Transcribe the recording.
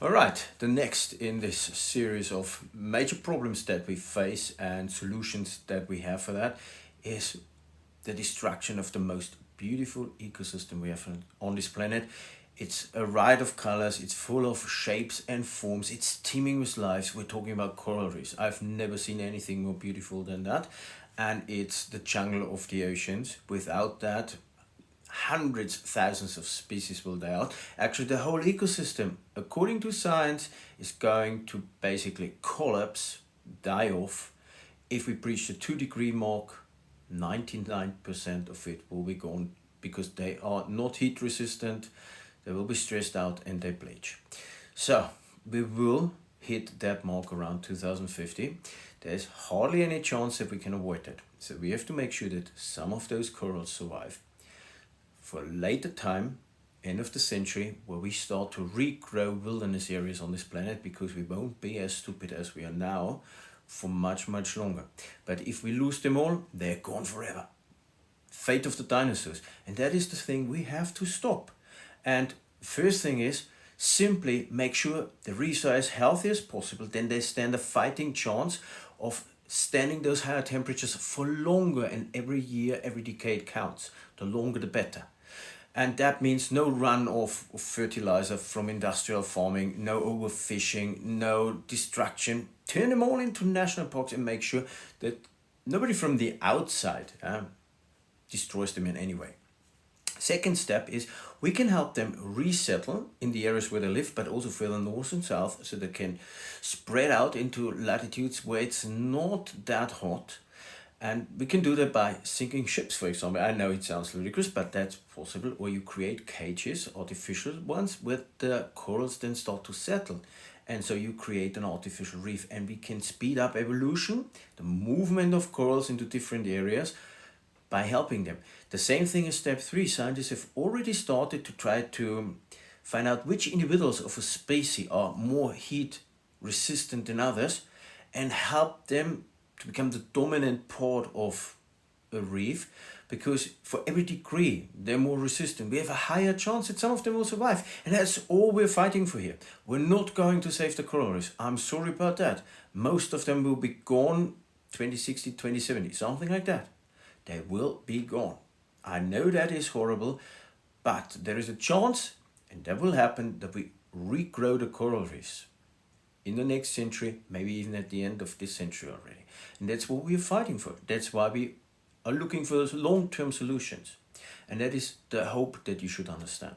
All right, the next in this series of major problems that we face and solutions that we have for that is the destruction of the most beautiful ecosystem we have on this planet. It's a riot of colors, it's full of shapes and forms, it's teeming with lives. We're talking about coral reefs. I've never seen anything more beautiful than that. And it's the jungle of the oceans. Without that, hundreds, thousands of species will die out. Actually, the whole ecosystem, according to science, is going to basically collapse, die off. If we breach the 2-degree mark, 99% of it will be gone because they are not heat resistant, they will be stressed out and they bleach. So we will hit that mark around 2050. There's hardly any chance that we can avoid that. So we have to make sure that some of those corals survive for a later time, end of the century, where we start to regrow wilderness areas on this planet, because we won't be as stupid as we are now for much, much longer. But if we lose them all, they're gone forever. Fate of the dinosaurs. And that is the thing we have to stop. And first thing is simply make sure the reefs are as healthy as possible, then they stand a fighting chance of standing those higher temperatures for longer, and every year, every decade counts. The longer the better. And that means no runoff of fertilizer from industrial farming, no overfishing, no destruction. Turn them all into national parks and make sure that nobody from the outside destroys them in any way. Second step is we can help them resettle in the areas where they live, but also further north and south, so they can spread out into latitudes where it's not that hot. And we can do that by sinking ships, for example. I know it sounds ludicrous, but that's possible. Or you create cages, artificial ones, where the corals then start to settle. And so you create an artificial reef, and we can speed up evolution, the movement of corals into different areas, by helping them. The same thing is step 3. Scientists have already started to try to find out which individuals of a species are more heat resistant than others, and help them to become the dominant part of a reef, because for every degree they're more resistant. We have a higher chance that some of them will survive, and that's all we're fighting for here. We're not going to save the coral reefs. I'm sorry about that. Most of them will be gone 2060, 2070, something like that. They will be gone. I know that is horrible, but there is a chance, and that will happen, that we regrow the coral reefs in the next century, maybe even at the end of this century already. And that's what we're fighting for. That's why we are looking for those long-term solutions. And that is the hope that you should understand.